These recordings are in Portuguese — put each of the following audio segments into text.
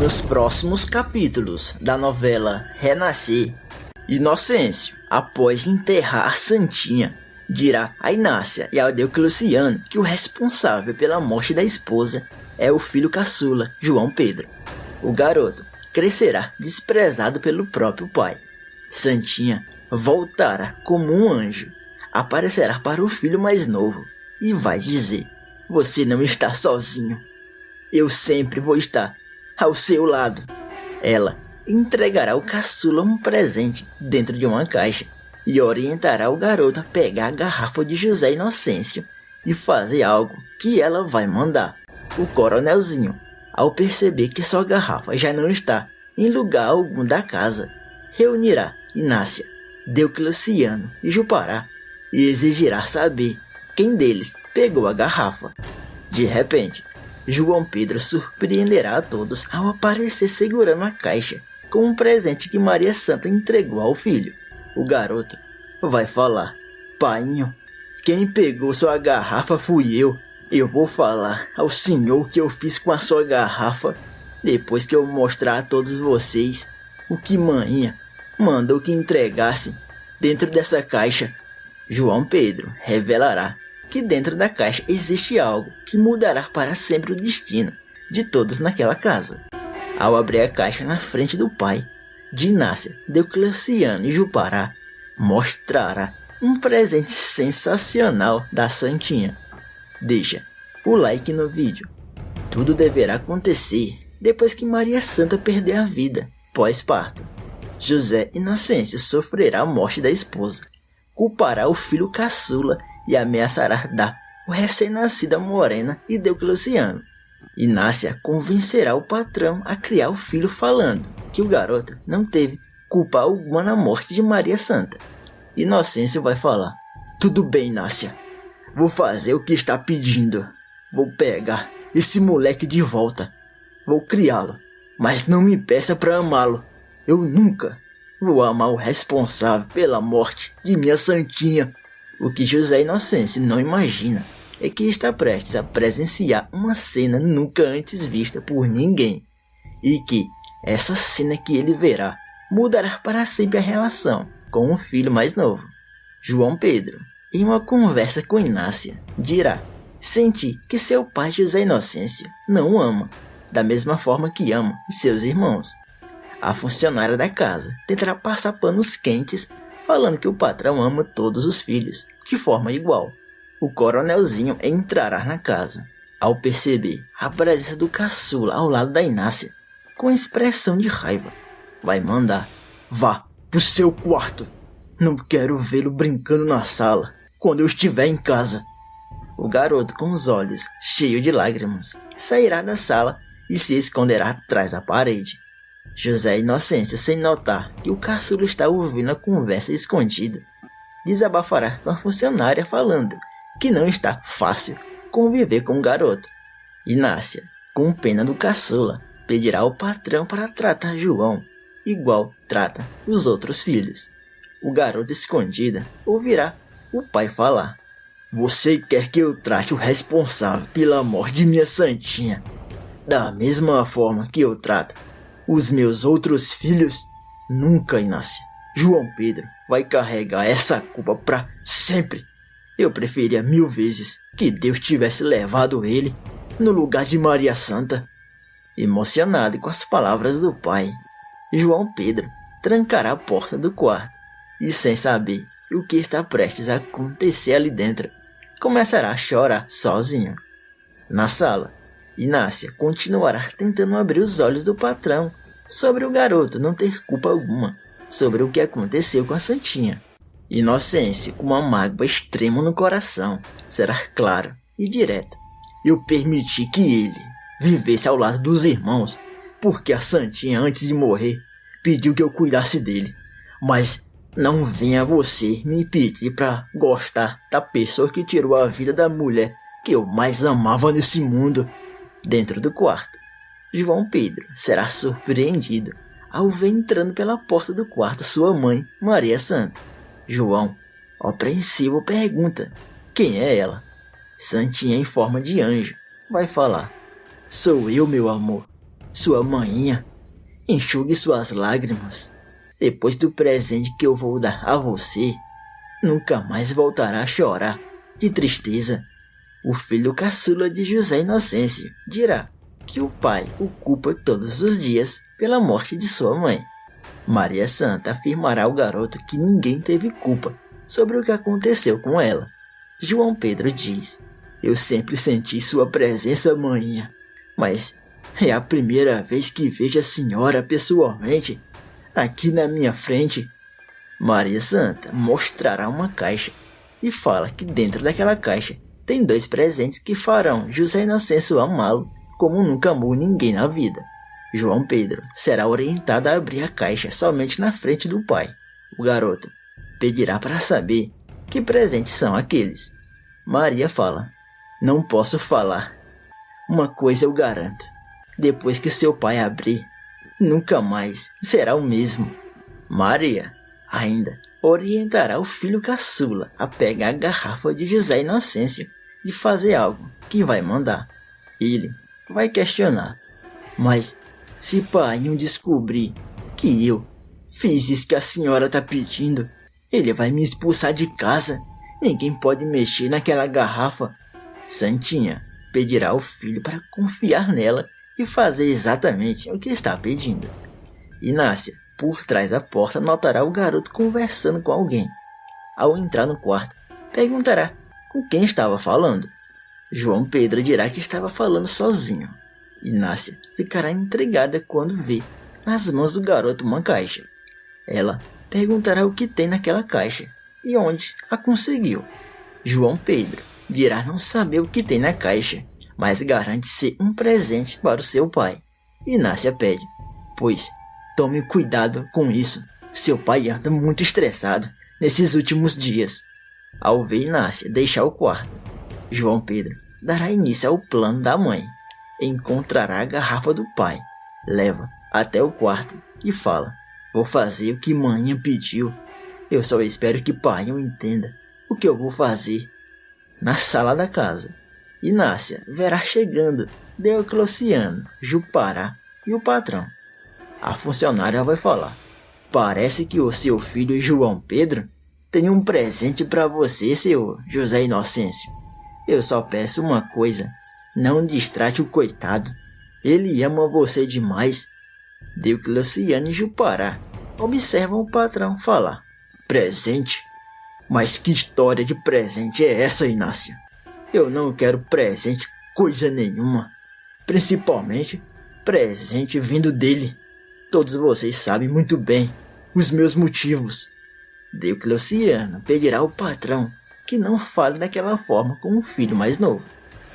Nos próximos capítulos da novela Renascer, Inocêncio, após enterrar a Santinha, dirá a Inácia e ao Diocleciano que o responsável pela morte da esposa é o filho caçula, João Pedro. O garoto crescerá desprezado pelo próprio pai. Santinha voltará como um anjo, aparecerá para o filho mais novo e vai dizer: "Você não está sozinho. Eu sempre vou estar ao seu lado." Ela entregará ao caçula um presente dentro de uma caixa e orientará o garoto a pegar a garrafa de José Inocêncio e fazer algo que ela vai mandar. O coronelzinho, ao perceber que sua garrafa já não está em lugar algum da casa, reunirá Inácia, Diocleciano e Jupará e exigirá saber quem deles pegou a garrafa. De repente, João Pedro surpreenderá a todos ao aparecer segurando a caixa com um presente que Maria Santa entregou ao filho. O garoto vai falar: "Painho, quem pegou sua garrafa fui eu. Eu vou falar ao senhor o que eu fiz com a sua garrafa depois que eu mostrar a todos vocês o que maninha mandou que entregasse dentro dessa caixa." João Pedro revelará que dentro da caixa existe algo que mudará para sempre o destino de todos naquela casa. Ao abrir a caixa na frente do pai, de Inácia, Diocleciano e Jupará, mostrará um presente sensacional da Santinha. Deixa o like no vídeo. Tudo deverá acontecer depois que Maria Santa perder a vida pós-parto. José Inocêncio sofrerá a morte da esposa, culpará o filho caçula e ameaçará dar o recém-nascido a Morena e Diocleciano. Inácia convencerá o patrão a criar o filho falando que o garoto não teve culpa alguma na morte de Maria Santa. Inocêncio vai falar: "Tudo bem, Inácia. Vou fazer o que está pedindo. Vou pegar esse moleque de volta. Vou criá-lo, mas não me peça para amá-lo. Eu nunca vou amar o responsável pela morte de minha Santinha." O que José Inocêncio não imagina é que está prestes a presenciar uma cena nunca antes vista por ninguém, e que essa cena que ele verá mudará para sempre a relação com o filho mais novo. João Pedro, em uma conversa com Inácia, dirá sentir que seu pai José Inocêncio não o ama da mesma forma que ama seus irmãos. A funcionária da casa tentará passar panos quentes falando que o patrão ama todos os filhos de forma igual. O coronelzinho entrará na casa ao perceber a presença do caçula ao lado da Inácia, com expressão de raiva. Vai mandar: "Vá pro seu quarto. Não quero vê-lo brincando na sala quando eu estiver em casa." O garoto, com os olhos cheios de lágrimas, sairá da sala e se esconderá atrás da parede. José Inocêncio, sem notar que o caçula está ouvindo a conversa escondida, desabafará com a funcionária falando que não está fácil conviver com o garoto. Inácia, com pena do caçula, pedirá ao patrão para tratar João igual trata os outros filhos. O garoto escondido ouvirá o pai falar: "Você quer que eu trate o responsável pela morte de minha Santinha da mesma forma que eu trato os meus outros filhos? Nunca, Inácia. João Pedro vai carregar essa culpa para sempre. Eu preferia 1000 vezes que Deus tivesse levado ele no lugar de Maria Santa." Emocionado com as palavras do pai, João Pedro trancará a porta do quarto e, sem saber o que está prestes a acontecer ali dentro, começará a chorar sozinho. Na sala, Inácia continuará tentando abrir os olhos do patrão sobre o garoto não ter culpa alguma sobre o que aconteceu com a Santinha. Inocêncio, com uma mágoa extrema no coração, será claro e direto: "Eu permiti que ele vivesse ao lado dos irmãos porque a Santinha, antes de morrer, pediu que eu cuidasse dele. Mas não venha você me pedir para gostar da pessoa que tirou a vida da mulher que eu mais amava nesse mundo." Dentro do quarto, João Pedro será surpreendido ao ver entrando pela porta do quarto sua mãe, Maria Santa. João, apreensivo, pergunta quem é ela. Santinha, em forma de anjo, vai falar: "Sou eu, meu amor. Sua manhinha, enxugue suas lágrimas. Depois do presente que eu vou dar a você, nunca mais voltará a chorar de tristeza. O filho caçula de José Inocêncio dirá que o pai o culpa todos os dias pela morte de sua mãe. Maria Santa afirmará ao garoto que ninguém teve culpa sobre o que aconteceu com ela. João Pedro diz: eu sempre senti sua presença, manhinha, mas é a primeira vez que vejo a senhora pessoalmente aqui na minha frente. Maria Santa mostrará uma caixa e fala que dentro daquela caixa tem 2 presentes que farão José Inocêncio amá-lo como nunca amou ninguém na vida. João Pedro será orientado a abrir a caixa somente na frente do pai. O garoto pedirá para saber que presentes são aqueles. Maria fala: não posso falar. Uma coisa eu garanto: depois que seu pai abrir, nunca mais será o mesmo. Maria ainda orientará o filho caçula a pegar a garrafa de José Inocêncio e fazer algo que vai mandar. Ele vai questionar: mas se pai não descobrir que eu fiz isso que a senhora tá pedindo, ele vai me expulsar de casa. Ninguém pode mexer naquela garrafa. Santinha pedirá ao filho para confiar nela e fazer exatamente o que está pedindo. Inácia, por trás da porta, notará o garoto conversando com alguém. Ao entrar no quarto, perguntará com quem estava falando. João Pedro dirá que estava falando sozinho. Inácia ficará intrigada quando vê nas mãos do garoto uma caixa. Ela perguntará o que tem naquela caixa e onde a conseguiu. João Pedro dirá não saber o que tem na caixa, mas garante ser um presente para o seu pai. Inácia pede: pois tome cuidado com isso. Seu pai anda muito estressado nesses últimos dias. Ao ver Inácia deixar o quarto, João Pedro dará início ao plano da mãe. Encontrará a garrafa do pai, leva até o quarto e fala: vou fazer o que manhã pediu. Eu só espero que pai não entenda o que eu vou fazer. Na sala da casa, Inácia verá chegando Deocleciano, Jupará e o patrão. A funcionária vai falar: parece que o seu filho João Pedro tem um presente para você, seu José Inocêncio. Eu só peço uma coisa: não distrate o coitado. Ele ama você demais. Deocleciano e Jupará observam o patrão falar: presente? Mas que história de presente é essa, Inácia? Eu não quero presente coisa nenhuma. Principalmente presente vindo dele. Todos vocês sabem muito bem os meus motivos. Deocleciano pedirá ao patrão que não fale daquela forma com o filho mais novo.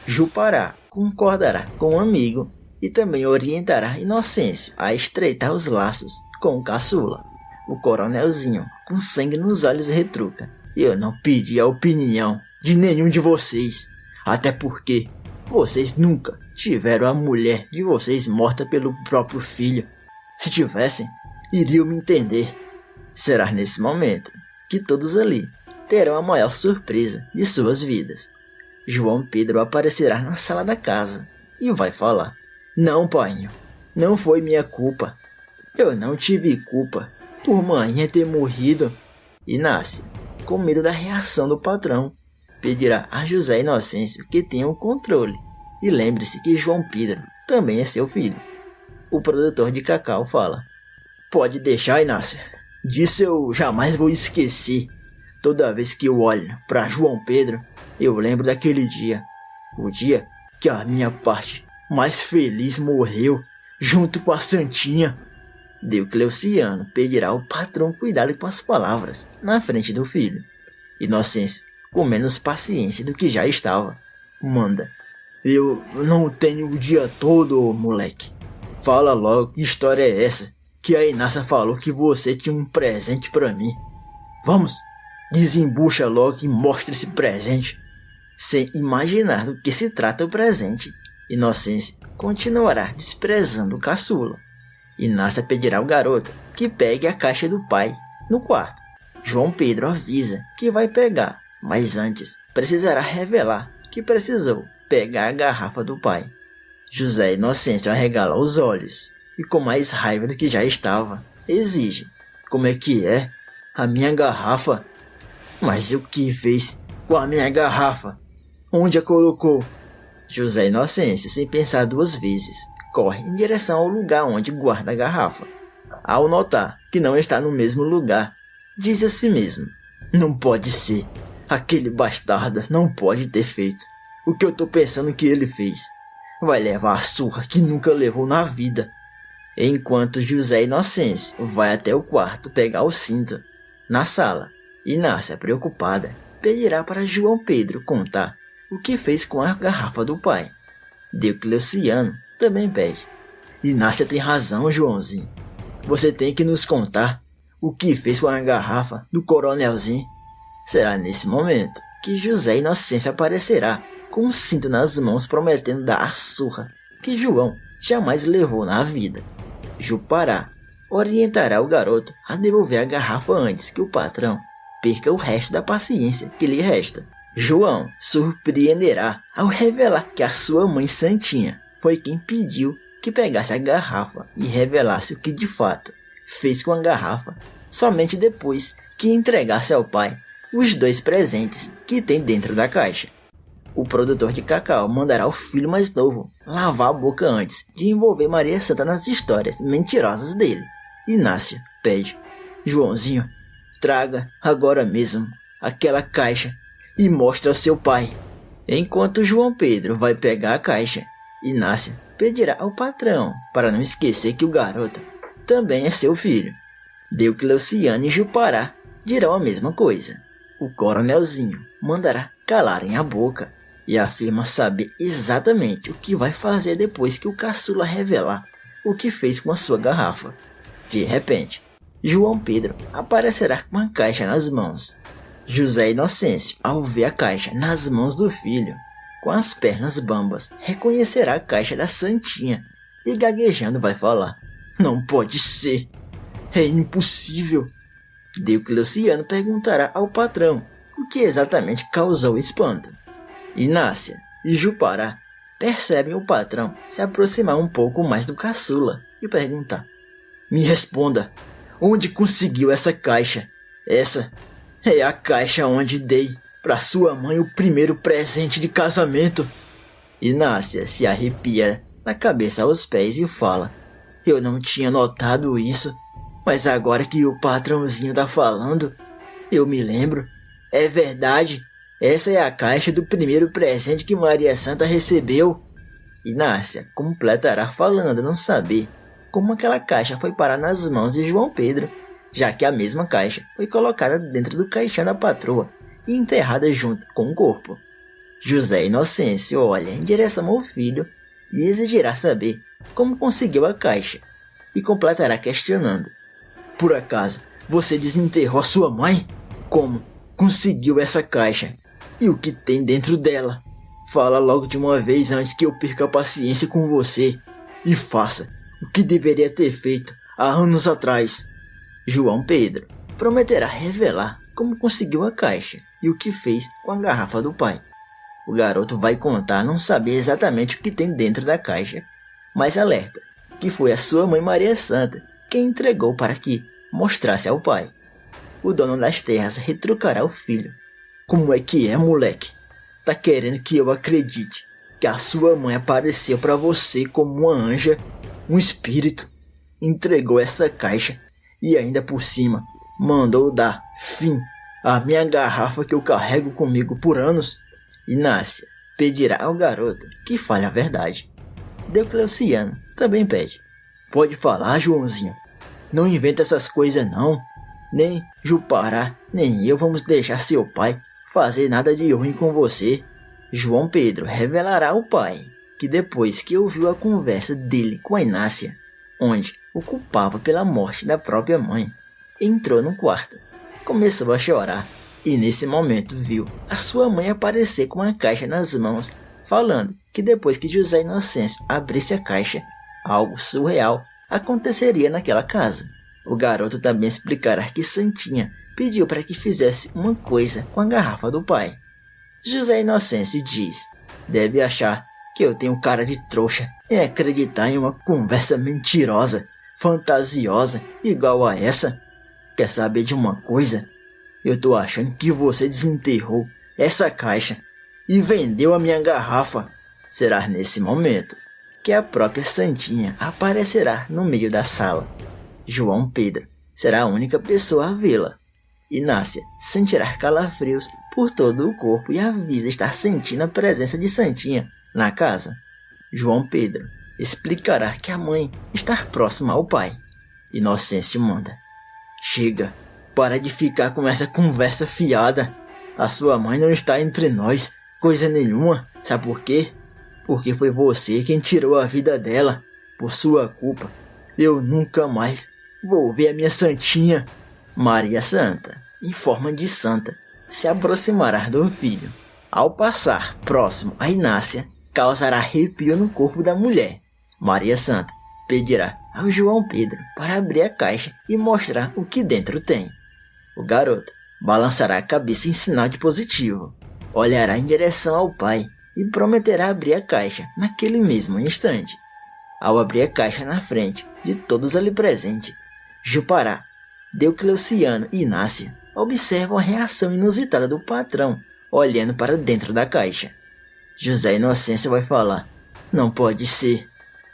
Jupará concordará com o amigo e também orientará Inocêncio a estreitar os laços com o caçula. O coronelzinho, com sangue nos olhos, retruca: eu não pedi a opinião de nenhum de vocês, até porque vocês nunca tiveram a mulher de vocês morta pelo próprio filho. Se tivessem, iriam me entender. Será nesse momento que todos ali terão a maior surpresa de suas vidas. João Pedro aparecerá na sala da casa e vai falar: não, painho, não foi minha culpa. Eu não tive culpa por manhã ter morrido. Inácia, com medo da reação do patrão, pedirá a José Inocêncio que tenha o controle e lembre-se que João Pedro também é seu filho. O produtor de cacau fala: pode deixar, Inácia. Disso eu jamais vou esquecer. Toda vez que eu olho para João Pedro, eu lembro daquele dia. O dia que a minha parte mais feliz morreu junto com a Santinha. Deocleciano pedirá ao patrão cuidado com as palavras na frente do filho. Inocêncio, com menos paciência do que já estava, manda: eu não tenho o dia todo, moleque. Fala logo que história é essa que a Inácia falou que você tinha um presente para mim. Vamos, desembucha logo e mostra esse presente. Sem imaginar do que se trata o presente, Inocêncio continuará desprezando o caçula. Inácia pedirá ao garoto que pegue a caixa do pai no quarto. João Pedro avisa que vai pegar, mas antes precisará revelar que precisou pegar a garrafa do pai. José Inocêncio arregala os olhos e, com mais raiva do que já estava, exige: como é que é? A minha garrafa? Mas o que fez com a minha garrafa? Onde a colocou? José Inocêncio, sem pensar duas vezes, corre em direção ao lugar onde guarda a garrafa. Ao notar que não está no mesmo lugar, diz a si mesmo: não pode ser. Aquele bastardo não pode ter feito o que eu tô pensando que ele fez. Vai levar a surra que nunca levou na vida. Enquanto José Inocêncio vai até o quarto pegar o cinto, na sala, Inácia, preocupada, pedirá para João Pedro contar o que fez com a garrafa do pai. Diocleciano também pede: Inácia tem razão, Joãozinho. Você tem que nos contar o que fez com a garrafa do coronelzinho. Será nesse momento que José Inocêncio aparecerá com um cinto nas mãos, prometendo dar a surra que João jamais levou na vida. Jupará orientará o garoto a devolver a garrafa antes que o patrão perca o resto da paciência que lhe resta. João surpreenderá ao revelar que a sua mãe Santinha foi quem pediu que pegasse a garrafa e revelasse o que de fato fez com a garrafa somente depois que entregasse ao pai os 2 presentes que tem dentro da caixa. O produtor de cacau mandará o filho mais novo lavar a boca antes de envolver Maria Santa nas histórias mentirosas dele. Inácia pede: Joãozinho, traga agora mesmo aquela caixa e mostre ao seu pai. Enquanto João Pedro vai pegar a caixa, Inácia pedirá ao patrão para não esquecer que o garoto também é seu filho. Diocleciano e Jupará dirão a mesma coisa. O coronelzinho mandará calarem a boca e afirma saber exatamente o que vai fazer depois que o caçula revelar o que fez com a sua garrafa. De repente, João Pedro aparecerá com a caixa nas mãos. José Inocêncio, ao ver a caixa nas mãos do filho, com as pernas bambas, reconhecerá a caixa da Santinha e gaguejando vai falar: não pode ser, é impossível. Diocleciano perguntará ao patrão o que exatamente causou o espanto. Inácia e Jupará percebem o patrão se aproximar um pouco mais do caçula e perguntar: me responda, onde conseguiu essa caixa? Essa é a caixa onde dei para sua mãe o primeiro presente de casamento. Inácia se arrepia da cabeça aos pés e fala: eu não tinha notado isso, mas agora que o patrãozinho tá falando, eu me lembro. É verdade, essa é a caixa do primeiro presente que Maria Santa recebeu. Inácia completará falando não saber como aquela caixa foi parar nas mãos de João Pedro, já que a mesma caixa foi colocada dentro do caixão da patroa e enterrada junto com o corpo. José Inocêncio olha em direção ao filho e exigirá saber como conseguiu a caixa, e completará questionando: por acaso você desenterrou a sua mãe? Como conseguiu essa caixa? E o que tem dentro dela? Fala logo de uma vez antes que eu perca a paciência com você e faça o que deveria ter feito há anos atrás. João Pedro prometerá revelar como conseguiu a caixa e o que fez com a garrafa do pai. O garoto vai contar não saber exatamente o que tem dentro da caixa, mas alerta que foi a sua mãe Maria Santa quem entregou para que mostrasse ao pai. O dono das terras retrucará o filho: como é que é, moleque? Tá querendo que eu acredite que a sua mãe apareceu para você como uma anja, um espírito, entregou essa caixa e ainda por cima mandou dar fim à minha garrafa que eu carrego comigo por anos? Inácia pedirá ao garoto que fale a verdade. Diocleciano também pede: pode falar, Joãozinho. Não inventa essas coisas não. Nem Jupará, nem eu vamos deixar seu pai fazer nada de ruim com você. João Pedro revelará ao pai que depois que ouviu a conversa dele com a Inácia, onde o culpava pela morte da própria mãe, entrou no quarto, começou a chorar e nesse momento viu a sua mãe aparecer com a caixa nas mãos, falando que depois que José Inocêncio abrisse a caixa, algo surreal aconteceria naquela casa. O garoto também explicará que Santinha pediu para que fizesse uma coisa com a garrafa do pai. José Inocêncio diz: deve achar que eu tenho cara de trouxa em acreditar em uma conversa mentirosa, fantasiosa, igual a essa? Quer saber de uma coisa? Eu tô achando que você desenterrou essa caixa e vendeu a minha garrafa. Será nesse momento que a própria Santinha aparecerá no meio da sala. João Pedro será a única pessoa a vê-la. Inácia sentirá calafrios por todo o corpo e avisa estar sentindo a presença de Santinha na casa. João Pedro explicará que a mãe está próxima ao pai. Inocêncio manda: chega, para de ficar com essa conversa fiada. A sua mãe não está entre nós, coisa nenhuma. Sabe por quê? Porque foi você quem tirou a vida dela. Por sua culpa, eu nunca mais vou ver a minha Santinha. Maria Santa, em forma de santa, se aproximará do filho. Ao passar próximo a Inácia, causará arrepio no corpo da mulher. Maria Santa pedirá ao João Pedro para abrir a caixa e mostrar o que dentro tem. O garoto balançará a cabeça em sinal de positivo, olhará em direção ao pai e prometerá abrir a caixa naquele mesmo instante. Ao abrir a caixa na frente de todos ali presentes, Jupará, Deucleciano e Inácia observam a reação inusitada do patrão olhando para dentro da caixa. José Inocêncio vai falar: não pode ser.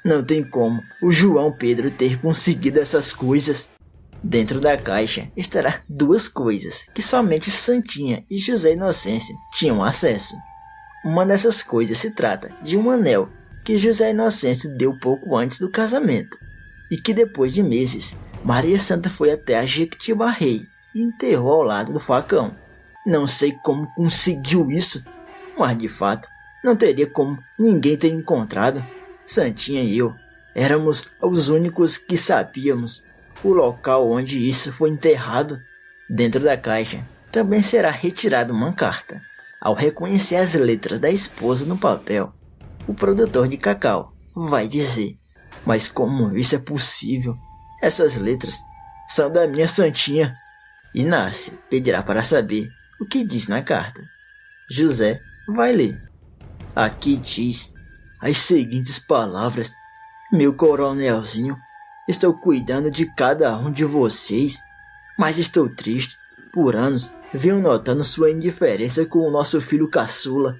Não tem como o João Pedro ter conseguido essas coisas. Dentro da caixa estará duas coisas que somente Santinha e José Inocêncio tinham acesso. Uma dessas coisas se trata de um anel que José Inocêncio deu pouco antes do casamento e que depois de meses Maria Santa foi até a Jequitibá-Rei e enterrou ao lado do facão. Não sei como conseguiu isso, mas de fato não teria como ninguém ter encontrado. Santinha e eu éramos os únicos que sabíamos o local onde isso foi enterrado. Dentro da caixa também será retirada uma carta. Ao reconhecer as letras da esposa no papel, o produtor de cacau vai dizer: mas como isso é possível? Essas letras são da minha Santinha. Inácia pedirá para saber o que diz na carta. José vai ler. Aqui diz as seguintes palavras: meu coronelzinho, estou cuidando de cada um de vocês, mas estou triste. Por anos venho notando sua indiferença com o nosso filho caçula.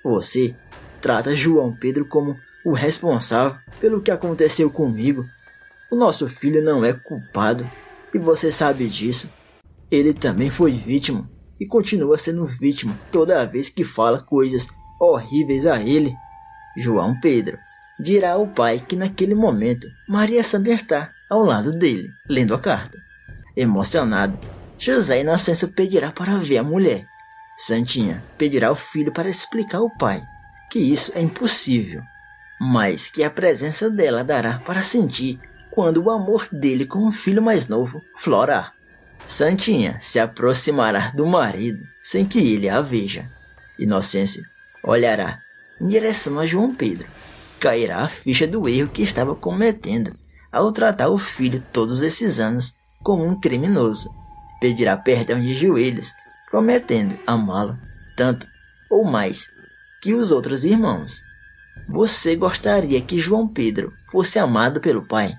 Você trata João Pedro como o responsável pelo que aconteceu comigo. O nosso filho não é culpado e você sabe disso. Ele também foi vítima e continua sendo vítima toda vez que fala coisas horríveis a ele. João Pedro dirá ao pai que naquele momento Maria Santa está ao lado dele, lendo a carta. Emocionado, José Inocêncio pedirá para ver a mulher. Santinha pedirá ao filho para explicar ao pai que isso é impossível, mas que a presença dela dará para sentir quando o amor dele com o filho mais novo florar. Santinha se aproximará do marido sem que ele a veja. Inocêncio olhará em direção a João Pedro. Cairá a ficha do erro que estava cometendo ao tratar o filho todos esses anos como um criminoso. Pedirá perdão de joelhos, prometendo amá-lo tanto ou mais que os outros irmãos. Você gostaria que João Pedro fosse amado pelo pai?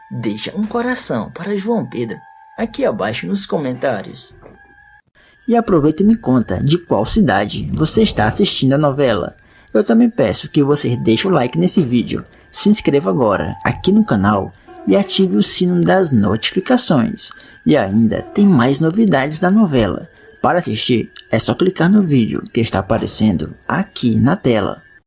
Deixa um coração para João Pedro aqui abaixo nos comentários. E aproveita e me conta de qual cidade você está assistindo a novela. Eu também peço que você deixe o like nesse vídeo, se inscreva agora aqui no canal e ative o sino das notificações. E ainda tem mais novidades da novela. Para assistir, é só clicar no vídeo que está aparecendo aqui na tela.